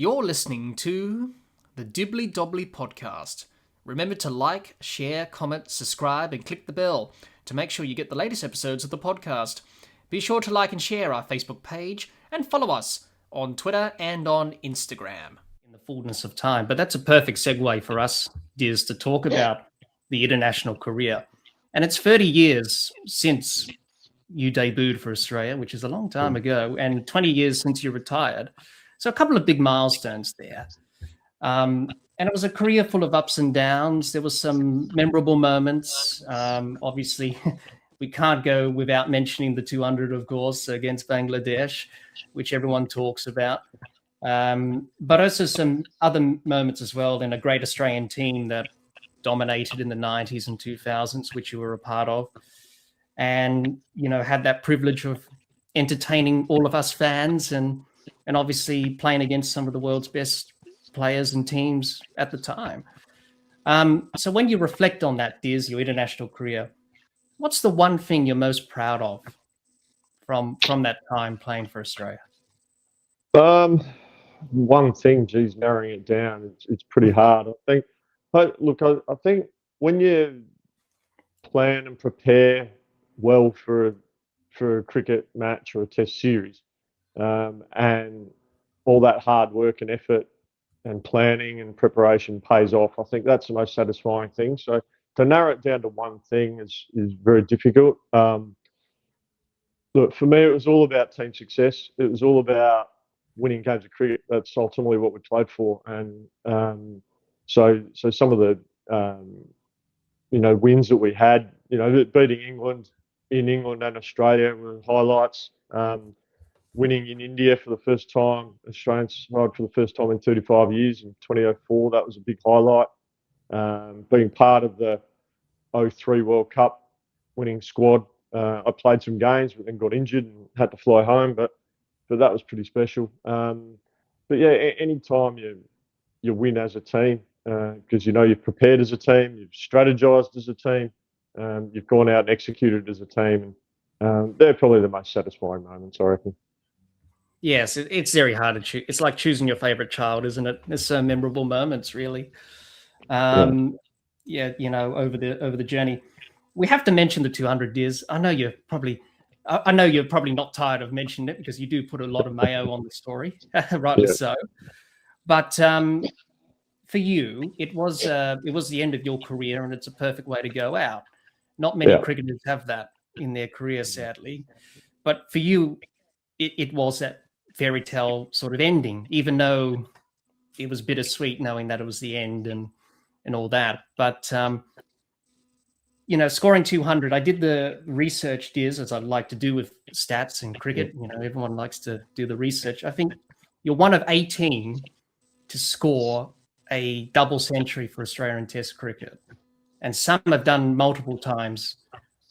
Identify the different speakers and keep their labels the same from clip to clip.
Speaker 1: You're listening to the Dibbly-Dobbly podcast. Remember to like, share, comment, subscribe, and click the bell to make sure you get the latest episodes of the podcast. Be sure to like and share our Facebook page and follow us on Twitter and on Instagram. In the fullness of time, but that's a perfect segue for us, Diz, to talk about the international career. And it's 30 years since you debuted for Australia, which is a long time ago, and 20 years since you retired. So a couple of big milestones there. And it was a career full of ups and downs. There was some memorable moments. Obviously, we can't go without mentioning the 200, of course, against Bangladesh, which everyone talks about. But also some other moments as well in a great Australian team that dominated in the 90s and 2000s, which you were a part of. And, you know, had that privilege of entertaining all of us fans and obviously playing against some of the world's best players and teams at the time. So when you reflect on that, Diz, your international career, what's the one thing you're most proud of from that time playing for Australia?
Speaker 2: One thing, geez, narrowing it down, it's pretty hard. I think when you plan and prepare well for a cricket match or a test series, and all that hard work and effort and planning and preparation pays off, I think that's the most satisfying thing. So to narrow it down to one thing is very difficult. Look, for me, it was all about team success. It was all about winning games of cricket. That's ultimately what we played for. And so some of the wins that we had, beating England in England and Australia were highlights. Winning in India for the first time, Australian side for the first time in 35 years in 2004, that was a big highlight. Being part of the 2003 World Cup winning squad, I played some games but then got injured and had to fly home, but that was pretty special. But yeah, any time you win as a team, because you've prepared as a team, you've strategized as a team, you've gone out and executed as a team, and they're probably the most satisfying moments, I reckon.
Speaker 1: Yes, it's very hard to choose. It's like choosing your favorite child, isn't it? There's so memorable moments, really. Over the journey. We have to mention the 200, Diz. I know you're probably not tired of mentioning it because you do put a lot of mayo on the story, rightly so. But for you, it was the end of your career, and it's a perfect way to go out. Not many cricketers have that in their career, sadly. But for you, it was that fairy tale sort of ending, even though it was bittersweet knowing that it was the end and all that. But scoring 200, I did the research, Diz, as I like to do with stats and cricket. Everyone likes to do the research. I think you're one of 18 to score a double century for Australia in Test cricket. And some have done multiple times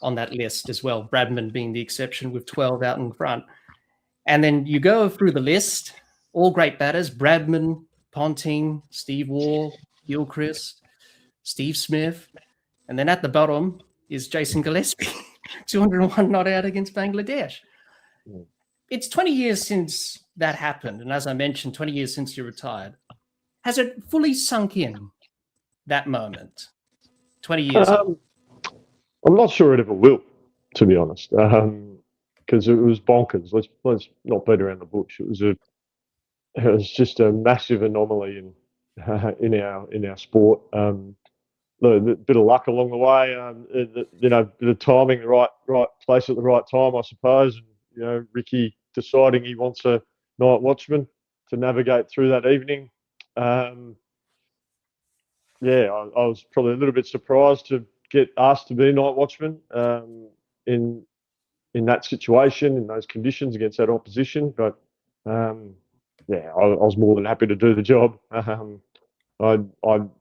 Speaker 1: on that list as well, Bradman being the exception with 12 out in front. And then you go through the list, all great batters, Bradman, Ponting, Steve Waugh, Gilchrist, Steve Smith. And then at the bottom is Jason Gillespie, 201 not out against Bangladesh. It's 20 years since that happened. And as I mentioned, 20 years since you retired. Has it fully sunk in, that moment, 20 years ago?
Speaker 2: I'm not sure it ever will, to be honest, because it was bonkers. Let's not beat around the bush. It was just a massive anomaly in our sport. A bit of luck along the way, bit of timing, the right place at the right time, I suppose. And, Ricky deciding he wants a night watchman to navigate through that evening. I was probably a little bit surprised to get asked to be night watchman in that situation, in those conditions against that opposition. But I was more than happy to do the job. I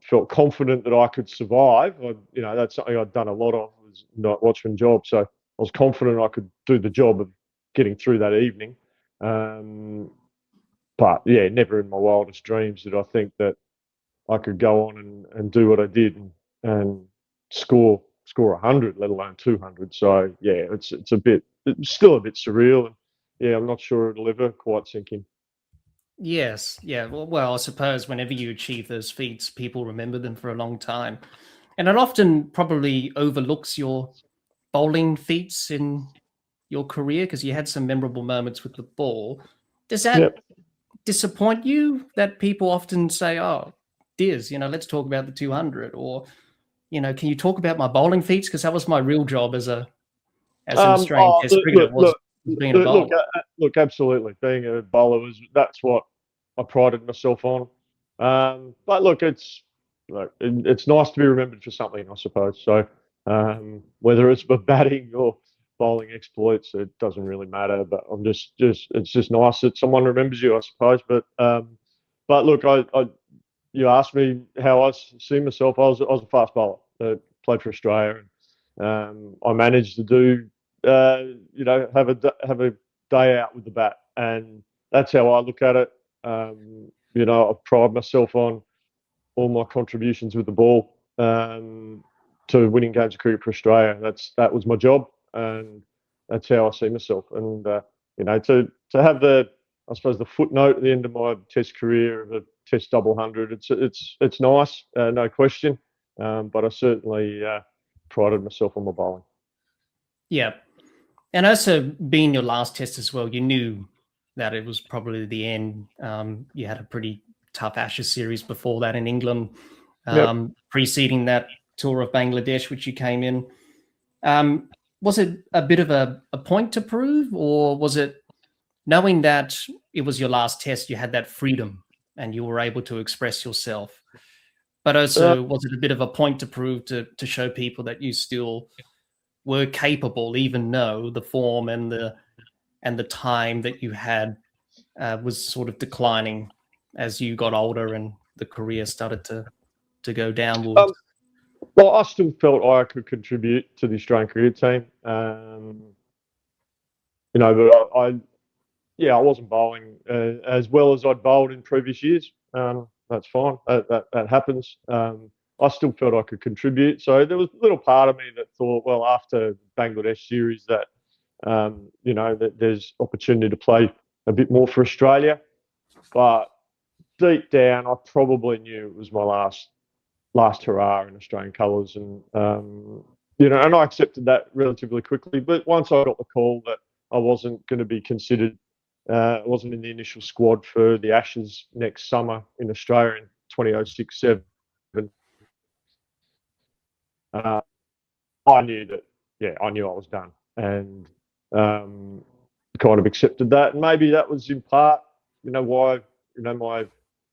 Speaker 2: felt confident that I could survive. That's something I'd done a lot of, was night watchman job. So I was confident I could do the job of getting through that evening. But yeah, never in my wildest dreams did I think that I could go on and do what I did and score 100, let alone 200. So yeah, it's still a bit surreal. And yeah, I'm not sure it'll ever quite sink in.
Speaker 1: Yes, yeah. Well, I suppose whenever you achieve those feats, people remember them for a long time. And it often probably overlooks your bowling feats in your career because you had some memorable moments with the ball. Does that
Speaker 2: Yep.
Speaker 1: disappoint you that people often say, "Oh, Diz, let's talk about the 200," or can you talk about my bowling feats because that was my real job as an Australian
Speaker 2: Oh,
Speaker 1: Test cricketer was being a
Speaker 2: look,
Speaker 1: bowler.
Speaker 2: look, absolutely. Being a bowler that's what I prided myself on. But look, it's nice to be remembered for something, I suppose. So whether it's for batting or bowling exploits, it doesn't really matter. But I'm just it's just nice that someone remembers you, I suppose. But look, you asked me how I see myself. I was a fast bowler. Played for Australia, and I managed to do have a day out with the bat, and that's how I look at it. I pride myself on all my contributions with the ball to winning games of cricket for Australia. That was my job, and that's how I see myself. And to have I suppose the footnote at the end of my Test career of a Test double hundred, it's nice, no question. But I certainly prided myself on my bowling.
Speaker 1: Yeah. And also being your last Test as well, you knew that it was probably the end. You had a pretty tough Ashes series before that in England,
Speaker 2: Yep.
Speaker 1: preceding that tour of Bangladesh, which you came in. Was it a bit of a point to prove, or was it knowing that it was your last Test, you had that freedom and you were able to express yourself? But
Speaker 2: Uh,
Speaker 1: also, was it a bit of a point to prove to show people that you still were capable, even though the form and the time that you had was sort of declining as you got older and the career started to go downwards?
Speaker 2: um, well, I still felt I could contribute to the Australian cricket team. But yeah, I wasn't bowling as well as I'd bowled in previous years. That's fine. That happens. I still felt I could contribute. So there was a little part of me that thought, well, after Bangladesh series, that there's opportunity to play a bit more for Australia. But deep down, I probably knew it was my last hurrah in Australian colours, and I accepted that relatively quickly. But once I got the call that I wasn't going to be considered, I wasn't in the initial squad for the Ashes next summer in Australia in 2006-7. Uh, I knew that, yeah, I knew I was done, and kind of accepted that. And maybe that was in part, why,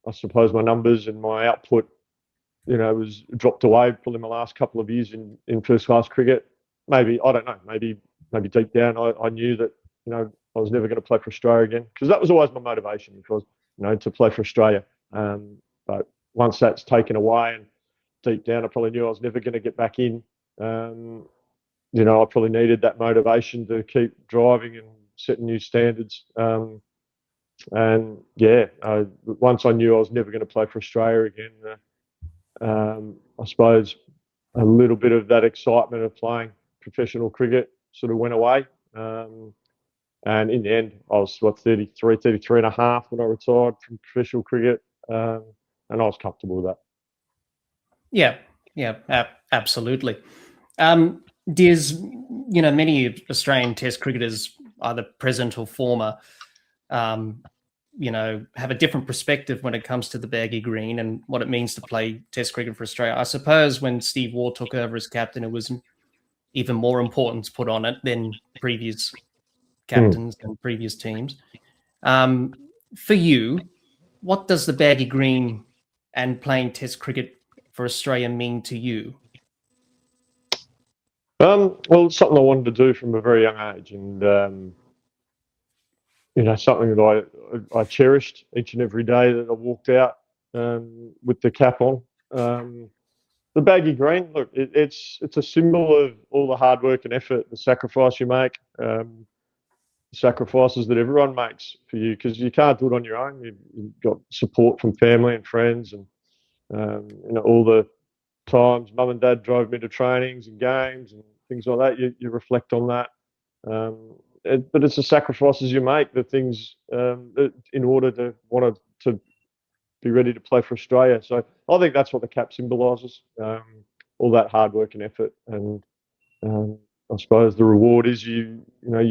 Speaker 2: I suppose my numbers and my output was dropped away probably my last couple of years in first class cricket. Maybe, I don't know, maybe deep down I knew that, I was never going to play for Australia again, because that was always my motivation, because, to play for Australia. But once that's taken away, and deep down I probably knew I was never going to get back in. I probably needed that motivation to keep driving and setting new standards. And yeah, once I knew I was never going to play for Australia again, I suppose a little bit of that excitement of playing professional cricket sort of went away. And in the end, I was, 33 and a half when I retired from professional cricket. And I was comfortable with that.
Speaker 1: Yeah, yeah, absolutely. There's, many Australian Test cricketers, either present or former, have a different perspective when it comes to the baggy green and what it means to play Test cricket for Australia. I suppose when Steve Waugh took over as captain, it was even more importance put on it than previous captains and previous teams. For you, what does the baggy green and playing Test cricket for Australia mean to you?
Speaker 2: Well, it's something I wanted to do from a very young age, and something that I cherished each and every day that I walked out with the cap on. The baggy green, look, it's a symbol of all the hard work and effort, the sacrifice you make, sacrifices that everyone makes for you, because you can't do it on your own. You've got support from family and friends, and all the times mum and dad drove me to trainings and games and things like that. You reflect on that. But it's the sacrifices you make, the things in order to want to to be ready to play for Australia. So I think that's what the cap symbolises, all that hard work and effort. And I suppose the reward is you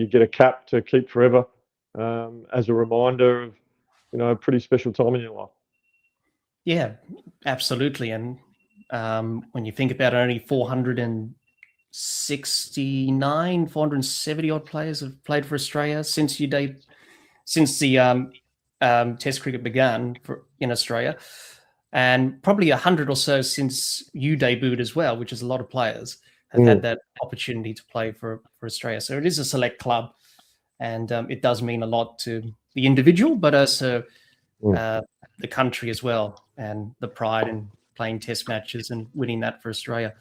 Speaker 2: get a cap to keep forever, as a reminder of a pretty special time in your life.
Speaker 1: Yeah, absolutely. And when you think about it, only 470 odd players have played for Australia since the Test cricket began in Australia, and probably 100 or so since you debuted as well, which is a lot of players have had that opportunity to play for Australia. So it is a select club, and it does mean a lot to the individual, but also the country as well, and the pride in playing Test matches and winning that for Australia.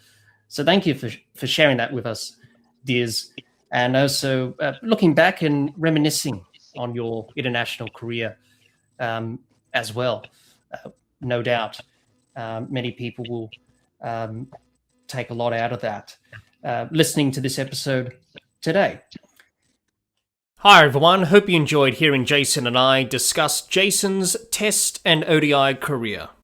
Speaker 1: So thank you for sharing that with us, Diz, and also looking back and reminiscing on your international career as well. No doubt many people will take a lot out of that listening to this episode today. Hi everyone, hope you enjoyed hearing Jason and I discuss Jason's Test and ODI career.